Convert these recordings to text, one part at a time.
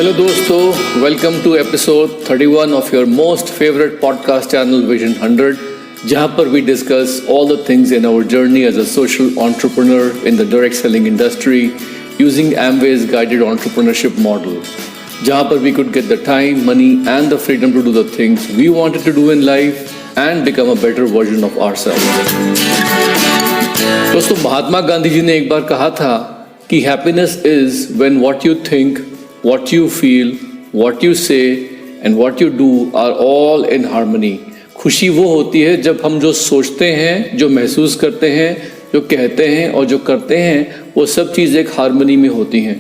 Hello दोस्तों, welcome to episode 31 of your most favourite podcast channel vision 100, जहां पर we discuss all the things in our journey as a social entrepreneur in the direct selling industry using Amway's guided entrepreneurship model, जहां पर we could get the time, money and the freedom to do the things we wanted to do in life and become a better version of ourselves. दोस्तों, महात्मा गांधी जी ने एक बार कहा था कि happiness is when what you think, what you feel, what you say and what you do are all in harmony. खुशी वो होती है जब हम जो सोचते हैं, जो महसूस करते हैं, जो कहते हैं और जो करते हैं, वो सब चीज़ एक हार्मनी में होती हैं।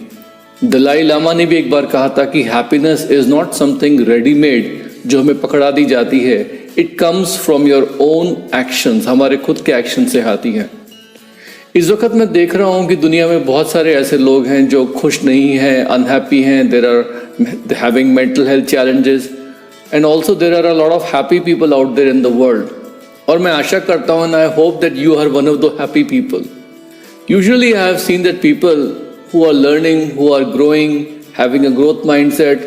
दलाई लामा ने भी एक बार कहा था कि happiness is not something readymade जो हमें पकड़ा दी जाती है, it comes from your own actions, हमारे खुद के एक्शन से आती है। इस वक्त मैं देख रहा हूँ कि दुनिया में बहुत सारे ऐसे लोग हैं जो खुश नहीं हैं, अनहैप्पी हैं, there are having mental health challenges and also there are a lot of happy people out there in the world. और मैं आशा करता हूँ and I hope that you are one of the happy people. Usually I have seen that people who are learning, who are growing, having a growth mindset,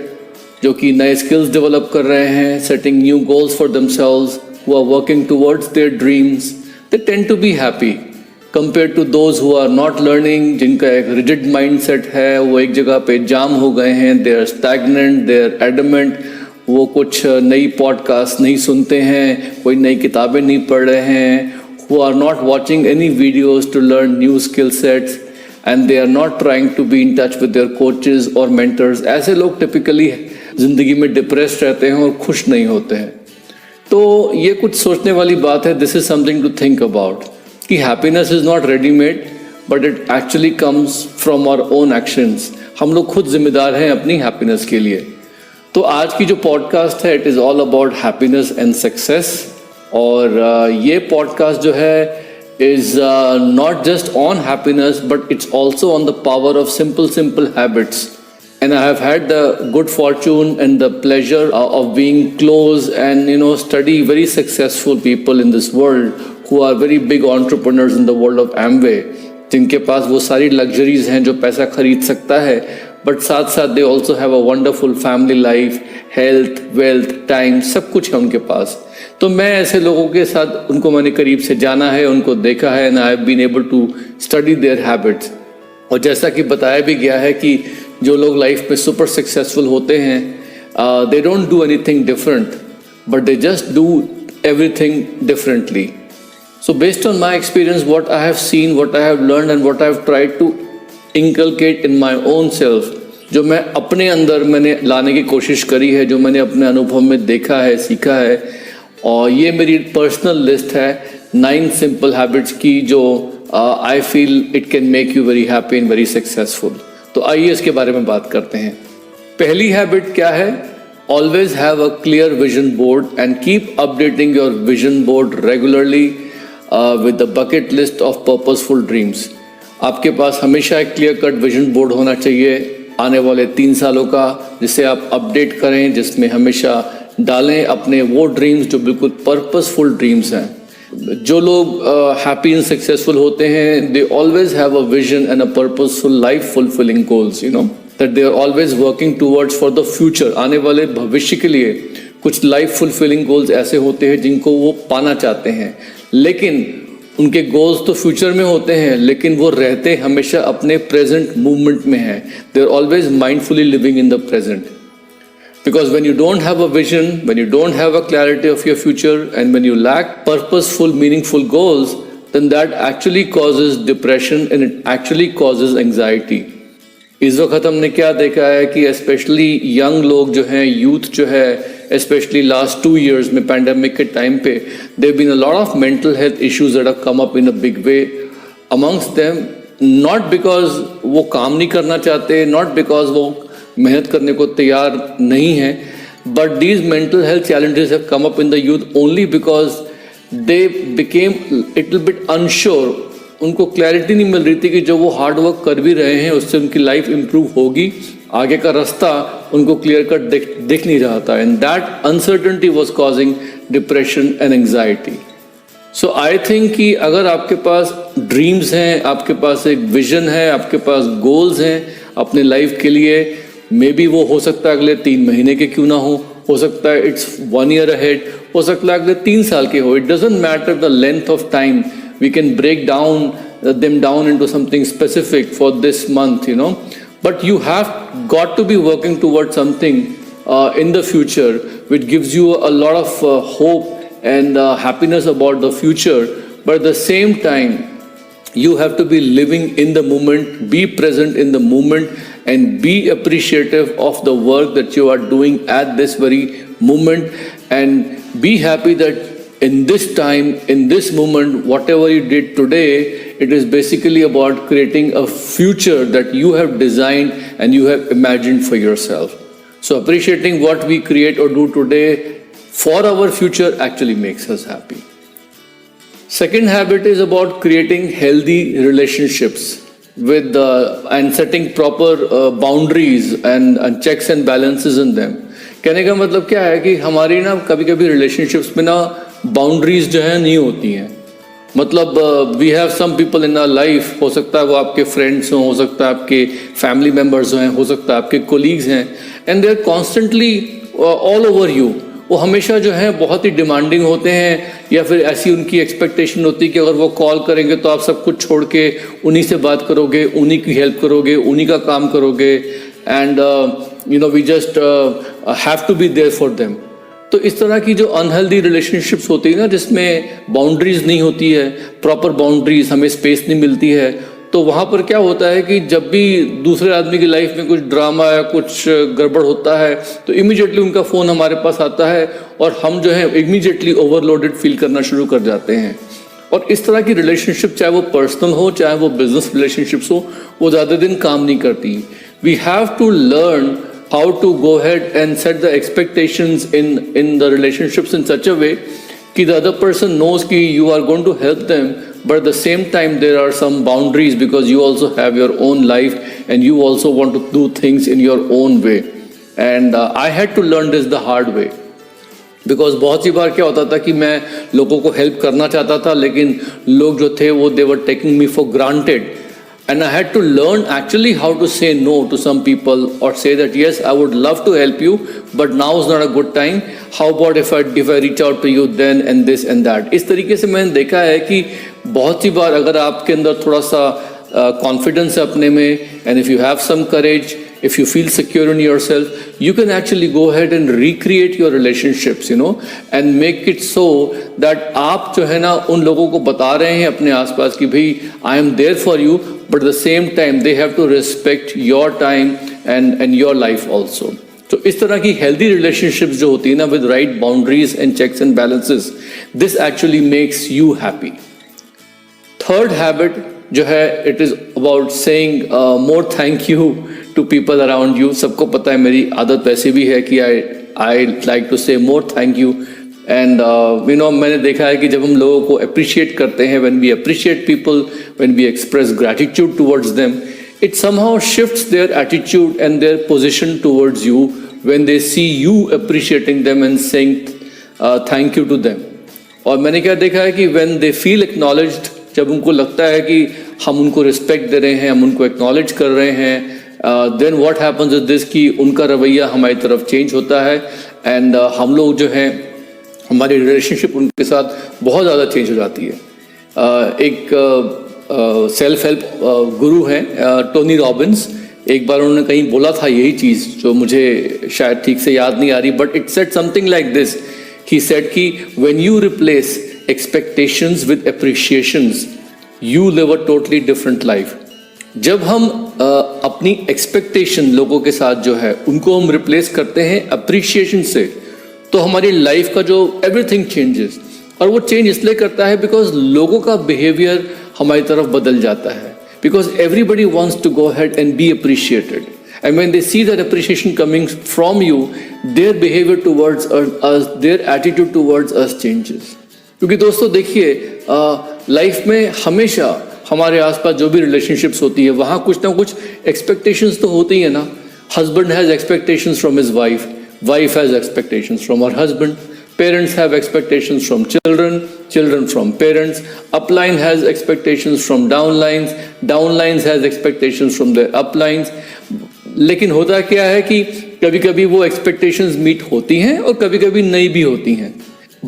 जो कि नए skills develop कर रहे हैं, setting new goals for themselves, who are working towards their dreams, they tend to be happy compare to those who are not learning, जिनका एक rigid mindset है, वो एक जगह पे जाम हो गए हैं, they are stagnant, they are adamant, वो कुछ नई पॉडकास्ट नहीं सुनते हैं, कोई नई किताबें नहीं पढ़ रहे हैं, who are not watching any videos to learn new skill sets and they are not trying to be in touch with their coaches और मेंटर्स। ऐसे लोग टिपिकली ज़िंदगी में डिप्रेस्ड रहते हैं और खुश नहीं होते हैं। तो ये कुछ सोचने वाली बात है। This is something to think about कि happiness is not readymade but it actually comes from our own actions. हम लोग खुद जिम्मेदार हैं अपनी हैप्पीनेस के लिए। तो आज की जो पॉडकास्ट है, it is all about happiness and success. और ये पॉडकास्ट जो है is not just on happiness but it's also on the power of simple habits. And I have had the good fortune and the pleasure of being close and study very successful people in this world who are very big entrepreneurs in the world of Amway, जिनके पास वो सारी luxuries हैं जो पैसा खरीद सकता है, but साथ साथ they also have a wonderful family life, health, wealth, time, सब कुछ है उनके पास। तो मैं ऐसे लोगों के साथ, उनको मैंने करीब से जाना है, उनको देखा है and I have been able to study their habits। और जैसा कि बताया भी गया है कि जो लोग लाइफ में सुपर सक्सेसफुल होते हैं, they don't do anything different but they just do everything differently. So based on my experience, what I have seen, what I have learn and what I have tried to inculcate in my own self, जो मैं अपने अंदर मैंने लाने की कोशिश करी है, जो मैंने अपने अनुभव में देखा है, सीखा है, और ये मेरी पर्सनल लिस्ट है 9 सिंपल हैबिट्स की, जो I feel it can make you very happy and very successful. तो आइए इसके बारे में बात करते हैं। पहली हैबिट क्या है? Always have a clear vision board and keep updating your vision board regularly with the bucket list of purposeful dreams. आपके पास हमेशा एक क्लियर कट विजन बोर्ड होना चाहिए आने वाले 3 सालों का, जिसे आप अपडेट करें, जिसमें हमेशा डालें अपने वो ड्रीम्स जो बिल्कुल पर्पसफुल ड्रीम्स हैं। जो लोग हैप्पी एंड सक्सेसफुल होते हैं, they always have a vision and a purposeful life fulfilling goals, that they are always working towards for the future. आने वाले भविष्य के लिए कुछ लाइफ फुलफिलिंग गोल्स ऐसे होते हैं जिनको वो पाना चाहते हैं, लेकिन उनके गोल्स तो फ्यूचर में होते हैं, लेकिन वो रहते हमेशा अपने प्रेजेंट मूवमेंट में हैं। They are always mindfully living in the present. Because when you don't have a vision, when you don't have a clarity of your future, and when you lack purposeful, meaningful goals, then that actually causes depression and it actually causes anxiety. इस वक्त हमने क्या देखा है कि especially young लोग जो हैं, youth जो है, especially last 2 years में pandemic के time पे, there have been a lot of mental health issues that have come up in a big way amongst them, not because वो काम नहीं करना चाहते, not because वो मेहनत करने को तैयार नहीं है, but these mental health challenges have come up in the youth only because they became little bit unsure. उनको क्लैरिटी नहीं मिल रही थी कि जो वो हार्ड वर्क कर भी रहे हैं उससे उनकी लाइफ इम्प्रूव होगी, आगे का रास्ता उनको क्लियर कट दिख नहीं रहा था, and that uncertainty was causing depression and anxiety. So I think कि अगर आपके पास ड्रीम्स हैं, आपके पास एक विजन है, आपके पास गोल्स हैं अपने लाइफ के लिए, मे बी वो हो सकता है अगले 3 महीने के क्यों ना हो सकता है इट्स 1 ईयर अहेड, हो सकता है अगले 3 साल के हो. It doesn't matter the length of time. We can break down them down into something specific for this month, but you have got to be working towards something in the future which gives you a lot of hope and happiness about the future. But at the same time, you have to be living in the moment, be present in the moment, and be appreciative of the work that you are doing at this very moment, and be happy that in this time, in this moment, whatever you did today, it is basically about creating a future that you have designed and you have imagined for yourself. So appreciating what we create or do today for our future actually makes us happy. Second habit is about creating healthy relationships with and setting proper boundaries and checks and balances in them. कहने का मतलब क्या है कि हमारी ना कभी कभी रिलेशनशिप्स में ना बाउंड्रीज जो है नहीं होती हैं. मतलब we have some people in our life, हो सकता है वो आपके फ्रेंड्स हों, हो सकता है आपके फैमिली मेम्बर्स हैं, हो सकता है आपके कोलीग्स हैं, and they are constantly all over you. वो हमेशा जो है बहुत ही डिमांडिंग होते हैं, या फिर ऐसी उनकी एक्सपेक्टेशन होती है कि अगर वो कॉल करेंगे तो आप सब कुछ छोड़ के उन्हीं से बात करोगे, उन्हीं की हेल्प करोगे, उन्हीं का काम करोगे, and we just have to be there for them. तो इस तरह की जो अनहेल्दी रिलेशनशिप्स होती है ना, जिसमें बाउंड्रीज नहीं होती है, प्रॉपर बाउंड्रीज, हमें स्पेस नहीं मिलती है, तो वहाँ पर क्या होता है कि जब भी दूसरे आदमी की लाइफ में कुछ ड्रामा या कुछ गड़बड़ होता है तो इमीडिएटली उनका फ़ोन हमारे पास आता है और हम जो है इमीडिएटली ओवरलोडेड फील करना शुरू कर जाते हैं. और इस तरह की रिलेशनशिप, चाहे वो पर्सनल हो चाहे वो बिजनेस रिलेशनशिप्स हो, वो ज़्यादा दिन काम नहीं करती. We have to learn how to go ahead and set the expectations in the relationships in such a way कि the other person knows कि you are going to help them, but at the same time there are some boundaries because you also have your own life and you also want to do things in your own way. And I had to learn this the hard way. Because बहुत सी बार क्या होता था कि मैं लोगों को help करना चाहता था, लेकिन लोग जो थे वो they were taking me for granted. And I had to learn actually how to say no to some people, or say that yes, I would love to help you, but now is not a good time. How about if I reach out to you then and this and that. इस तरीके से मैंने देखा है कि बहुत सी बार अगर आपके अंदर थोड़ा सा कॉन्फिडेंस है अपने में, and if you have some courage, if you feel secure in yourself, you can actually go ahead and recreate your relationships, and make it so that आप जो है ना उन लोगों को बता रहे हैं अपने आसपास कि भाई I am there for you, but at the same time they have to respect your time and your life also. तो इस तरह की healthy relationships जो होती है ना, with right boundaries and checks and balances, this actually makes you happy. Third habit जो है, it is about saying more thank you to people around you. सबको पता है मेरी आदत वैसे भी है कि I like to say more thank you. And मैंने देखा है कि जब हम लोगों को appreciate करते हैं, when we appreciate people, when we express gratitude towards them, it somehow shifts their attitude and their position towards you when they see you appreciating them and saying thank you to them. और मैंने क्या देखा है कि when they feel acknowledged, जब उनको लगता है कि हम उनको रिस्पेक्ट दे रहे हैं, हम उनको एक्नॉलेज कर रहे हैं, then what happens is this कि उनका रवैया हमारी तरफ चेंज होता है, एंड हम लोग जो हैं हमारी रिलेशनशिप उनके साथ बहुत ज़्यादा चेंज हो जाती है. एक सेल्फ हेल्प गुरु हैं टोनी रॉबिन्स, एक बार उन्होंने कहीं बोला था यही चीज़ जो मुझे शायद ठीक से याद नहीं आ रही, but it said something like this. He said कि when you replace expectations with appreciations, you live a totally different life. जब हम अपनी expectation लोगों के साथ जो है उनको हम replace करते हैं appreciation से, तो हमारी life का जो everything changes. और वो change इसलिए करता है because लोगों का behavior हमारी तरफ बदल जाता है, because everybody wants to go ahead and be appreciated. And when they see that appreciation coming from you, their behavior towards us, their attitude towards us changes. क्योंकि दोस्तों देखिए, लाइफ में हमेशा हमारे आसपास जो भी रिलेशनशिप्स होती है वहाँ कुछ ना कुछ एक्सपेक्टेशंस तो होती है ना. Husband has expectations from his wife, wife has expectations from her husband, parents have expectations from children, children from parents, upline has expectations from downlines, downlines has expectations from their uplines. लेकिन होता क्या है कि कभी कभी वो expectations meet होती हैं और कभी कभी नहीं भी होती हैं.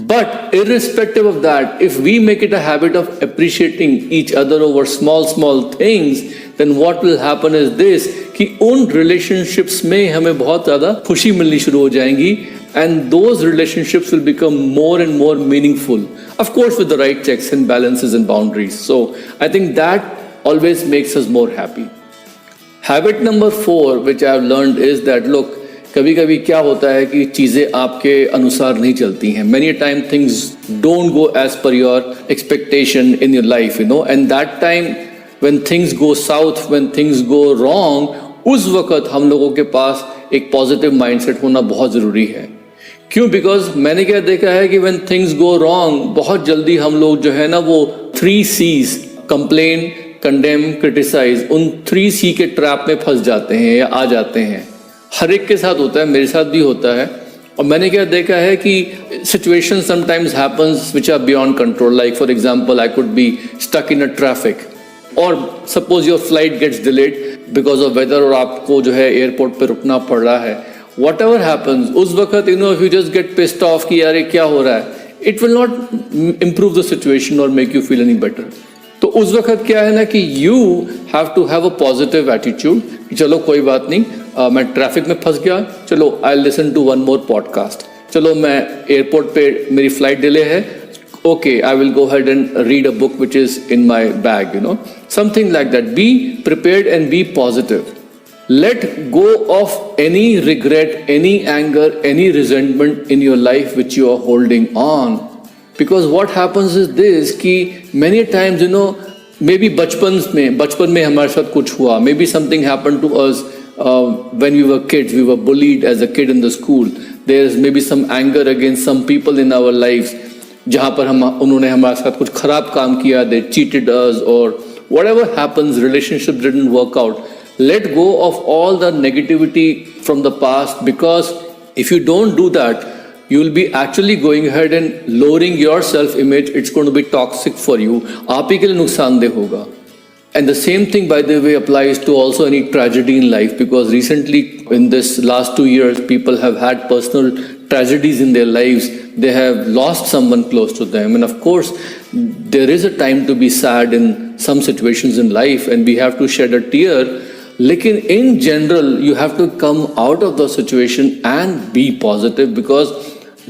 But irrespective of that, if we make it a habit of appreciating each other over small things, then what will happen is this कि उन relationships में हमें बहुत ज़्यादा खुशी मिलनी शुरू हो जाएंगी, and those relationships will become more and more meaningful. Of course, with the right checks and balances and boundaries. So I think that always makes us more happy. Habit number 4, which I have learned, is that look, कभी कभी क्या होता है कि चीज़ें आपके अनुसार नहीं चलती हैं. Many time things don't go as per your expectation in your life, you know, and that time when things go south, when things go wrong, उस वक्त हम लोगों के पास एक पॉजिटिव माइंडसेट होना बहुत ज़रूरी है. क्यों? बिकॉज मैंने क्या देखा है कि when things go wrong, बहुत जल्दी हम लोग जो है ना वो 3 C's, कंप्लेन, कंडेम, क्रिटिसाइज, उन 3 C के ट्रैप में फंस जाते हैं या आ जाते हैं. हर एक के साथ होता है, मेरे साथ भी होता है. और मैंने क्या देखा है कि situation sometimes happens which are beyond control. Like for example, I could be stuck in a traffic, और suppose your flight gets delayed because of weather, और आपको जो है एयरपोर्ट पे रुकना पड़ रहा है. वट एवर हैपन्स, उस वक्त you know if you just get pissed off कि यार ये क्या हो रहा है, it will not improve the situation और make you feel any better. तो उस वक्त क्या है ना कि you have to have a positive attitude कि चलो कोई बात नहीं, मैं ट्रैफिक में फंस गया, चलो I listen to one more podcast, चलो मैं एयरपोर्ट पे मेरी फ्लाइट डिले है, okay I will go head and read a book which is in my bag, you know, something like that. Be prepared and be positive. Let go of any regret, any anger, any resentment in your life which you are holding on. Because what happens is this कि many times you know maybe बचपन में हमारे साथ कुछ हुआ, maybe something happened to us when we were kids, we were bullied as a kid in the school, there is maybe some anger against some people in our lives जहाँ पर उन्होंने हमारे साथ कुछ खराब काम किया, they cheated us or whatever happens, relationship didn't work out. Let go of all the negativity from the past, because if you don't do that, you will be actually going ahead and lowering your self image. It's going to be toxic for you. आप ही के लिए नुकसानदेह होगा. And the same thing, by the way, applies to also any tragedy in life, because recently in this last 2 years people have had personal tragedies in their lives. They have lost someone close to them, and of course there is a time to be sad in some situations in life and we have to shed a tear. लेकिन in general you have to come out of the situation and be positive, because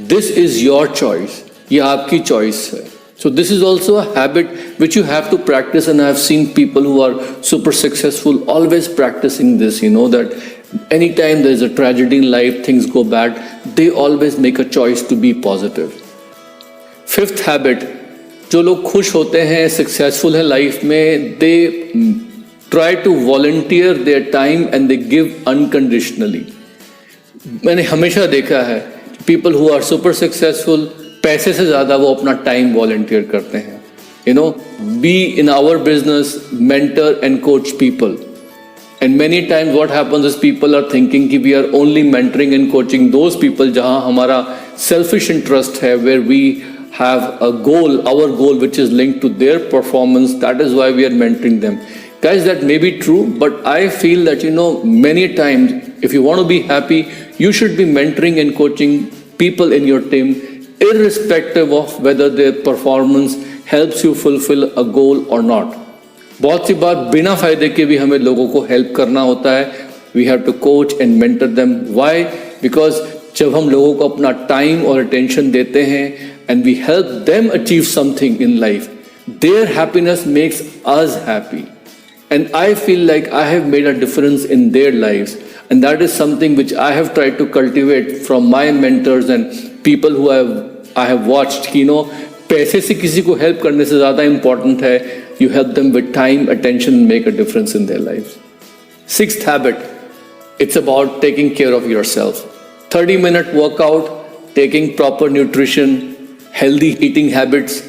this is your choice. ये आपकी choice है. So this is also a habit which you have to practice, and I have seen people who are super successful always practicing this, you know, that anytime there is a tragedy in life, things go bad, they always make a choice to be positive. 5th habit, जो लोग खुश होते हैं, successful है life में, they try to volunteer their time and they give unconditionally. मैंने हमेशा देखा है people who are super successful, पैसे से ज़्यादा वो अपना time volunteer करते हैं. You know, be in our business, mentor and coach people. And many times what happens is people are thinking कि we are only mentoring and coaching those people जहाँ हमारा selfish interest है, where we have a goal, our goal which is linked to their performance. That is why we are mentoring them. Guys, that may be true, but I feel that, you know, many times if you want to be happy, you should be mentoring and coaching people in your team, irrespective of whether their performance helps you fulfill a goal or not. बहुत सी बार बिना फायदे के भी हमें लोगों को help करना होता है. We have to coach and mentor them. Why? Because जब हम लोगों को अपना टाइम और अटेंशन देते हैं and we help them achieve something in life, their happiness makes us happy. And I feel like I have made a difference in their lives, and that is something which I have tried to cultivate from my mentors and people who I have watched. You know, पैसे से किसी को help करने से ज़्यादा important है you help them with time, attention, and make a difference in their lives. 6th habit, it's about taking care of yourself. 30-minute workout, taking proper nutrition, healthy eating habits,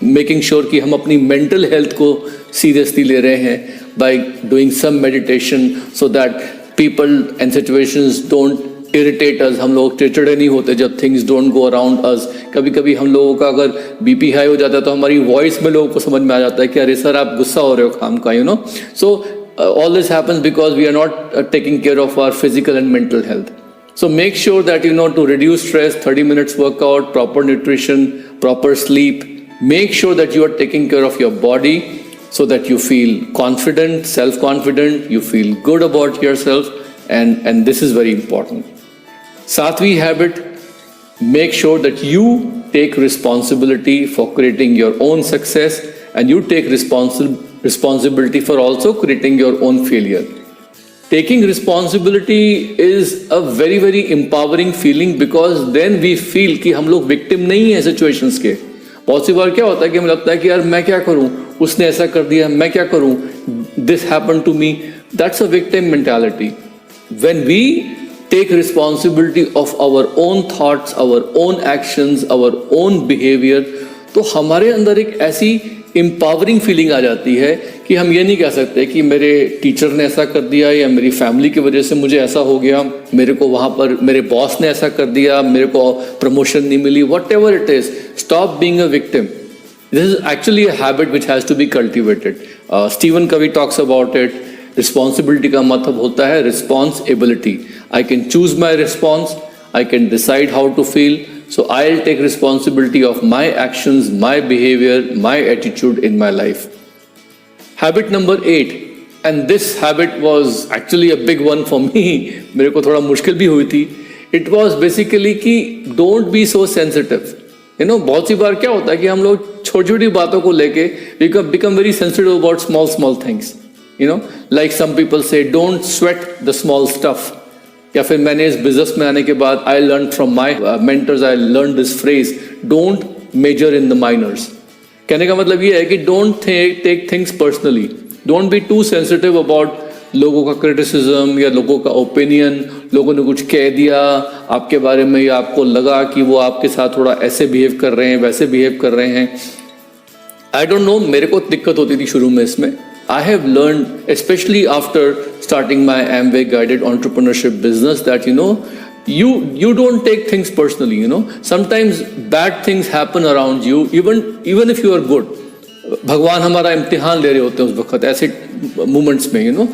making sure कि हम अपनी mental health को seriously ले रहे हैं by doing some meditation, so that people and situations don't irritate us. हम लोग चिड़चिड़े नहीं होते जब things don't go around us. कभी कभी हम लोगों का अगर BP हाई हो जाता है तो हमारी वॉइस में लोगों को समझ में आ जाता है कि अरे सर आप गुस्सा हो रहे हो काम का, you know. So all this happens because we are not taking care of our physical and mental health. So make sure that to reduce stress, 30 minutes workout, proper nutrition, proper sleep. Make sure that you are taking care of your body so that you feel confident, self-confident, you feel good about yourself, and this is very important. Sathvi habit, make sure that you take responsibility for creating your own success, and you take responsibility for also creating your own failure. Taking responsibility is a very very empowering feeling, because then we feel कि हम लोग victim नहीं है situations के. बहुत सी बार क्या होता है कि हमें लगता है कि यार मैं क्या करूं, उसने ऐसा कर दिया, मैं क्या करूं, this happened to me. That's a victim mentality. When we take responsibility of our own thoughts, our own actions, our own behavior, तो हमारे अंदर एक ऐसी एम्पावरिंग फीलिंग आ जाती है कि हम ये नहीं कह सकते कि मेरे टीचर ने ऐसा कर दिया या मेरी फैमिली की वजह से मुझे ऐसा हो गया, मेरे को वहाँ पर मेरे बॉस ने ऐसा कर दिया, मेरे को प्रमोशन नहीं मिली. whatever it is, stop being a victim. This is actually a habit which has to be cultivated. Stephen Covey talks about it. Responsibility का मतलब होता है responsibility. I can choose my response, I can decide how to feel. So I'll take responsibility of my actions, my behavior, my attitude in my life. Habit number 8, and this habit was actually a big one for me. मेरे को थोड़ा मुश्किल भी हुई थी. It was basically कि don't be so sensitive. बहुत सी बार क्या होता है कि हम लोग छोटी छोटी बातों को लेके become very sensitive about small things. Like some people say, don't sweat the small stuff. या फिर मैंने इस बिजनेस में आने के बाद I learned from my mentors, I learned this phrase, don't major in the minors. कहने का मतलब ये है कि don't take things personally. Don't be too sensitive about लोगों का criticism या लोगों का opinion. लोगों ने कुछ कह दिया आपके बारे में या आपको लगा कि वो आपके साथ थोड़ा ऐसे behave कर रहे हैं, वैसे behave कर रहे हैं. I don't know, मेरे को दिक्कत होती थी शुरू में इसमें. I have learned, especially after starting my Amway guided entrepreneurship business, that you don't take things personally. Sometimes bad things happen around you, even if you are good. भगवान हमारा इम्तिहान ले रहे होते हैं उस वक्त ऐसे moments में,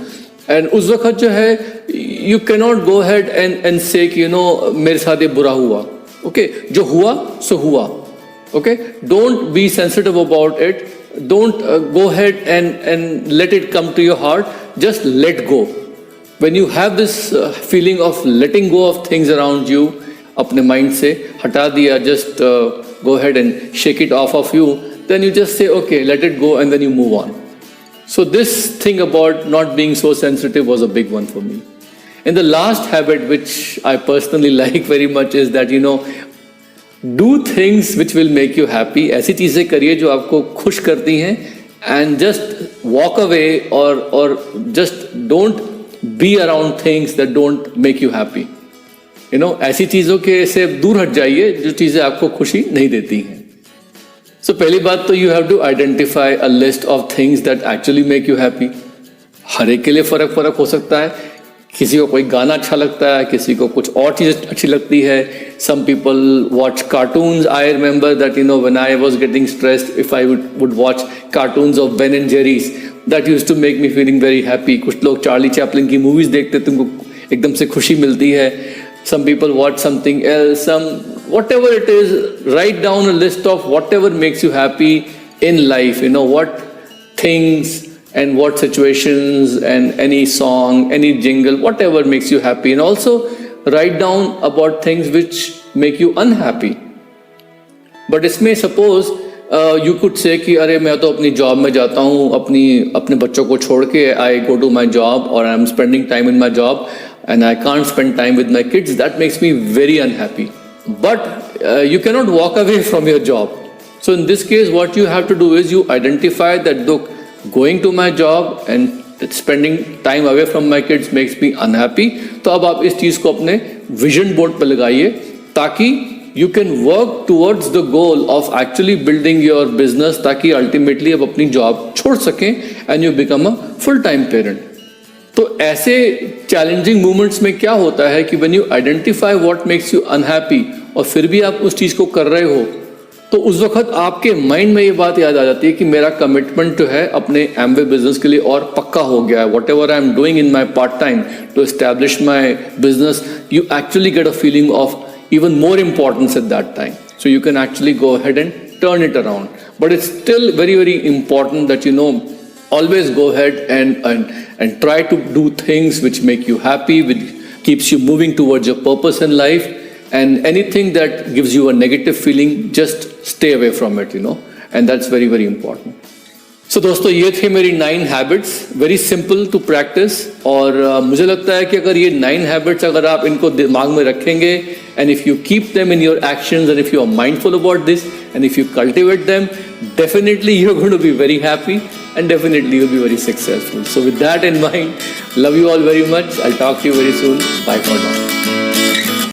and उस वक्त जो है you cannot go ahead and say कि मेरे साथ ये बुरा हुआ. Okay, जो हुआ सो हुआ. Okay, don't be sensitive about it. Don't go ahead and let it come to your heart. Just let go. When you have this feeling of letting go of things around you, अपने mind से हटा दिया, just go ahead and shake it off of you, then you just say, okay, let it go, and then you move on. So this thing about not being so sensitive was a big one for me. And the last habit, which I personally like very much, is that do things which will make you happy. ऐसी चीजें करिए जो आपको खुश करती हैं, and just walk away or just don't be around things that don't make you happy. ऐसी चीजों के से दूर हट जाइए जो चीजें आपको खुशी नहीं देती हैं. So पहली बात तो you have to identify a list of things that actually make you happy. हर एक के लिए फर्क हो सकता है. किसी को कोई गाना अच्छा लगता है, किसी को कुछ और चीज़ अच्छी लगती है. Some people watch cartoons. I remember that when I was getting stressed, if I would watch cartoons of Ben and Jerry's, that used to make me feeling very happy. कुछ लोग चार्ली चैपलिन की movies देखते तुमको एकदम से खुशी मिलती है. Some people watch something else. Whatever it is, write down a list of whatever makes you happy in life. What things and what situations, and any song, any jingle, whatever makes you happy. And also write down about things which make you unhappy. But इसमें suppose you could say कि अरे मैं तो अपनी job में जाता हूँ, अपने बच्चों को छोड़ के I go to my job, or I'm spending time in my job and I can't spend time with my kids. That makes me very unhappy. But you cannot walk away from your job. So in this case, what you have to do is you identify that, look, going to my job and spending time away from my kids makes me unhappy. तो अब आप इस चीज़ को अपने vision board पर लगाइए, ताकि you can work towards the goal of actually building your business, ताकि ultimately आप अपनी जॉब छोड़ सकें and you become a full-time parent. तो ऐसे चैलेंजिंग मोमेंट्स में क्या होता है कि when you identify what makes you unhappy और फिर भी आप उस चीज़ को कर रहे हो, तो उस वक्त आपके माइंड में ये बात याद आ जाती है कि मेरा कमिटमेंट जो है अपने एमवे बिजनेस के लिए और पक्का पक्का हो गया है, whatever I'm doing in my part time to establish my business, you actually get a feeling of even more importance at that time. So you can actually go ahead and turn it around. But it's still very, very important that always go ahead and try to do things which make you happy, which keeps you moving towards your purpose in life. And anything that gives you a negative feeling, just stay away from it, and that's very, very important. So दोस्तों, ये थे मेरी 9 habits, very simple to practise. और मुझे लगता है कि अगर ये 9 हैबिट्स अगर आप इनको दिमाग में रखेंगे, and if you keep them in your actions, and if you are mindful about this, and if you cultivate them, definitely you're going to be very happy, and definitely you'll be very successful. So with that in mind, love you all very much. I'll talk to you very soon. Bye for now.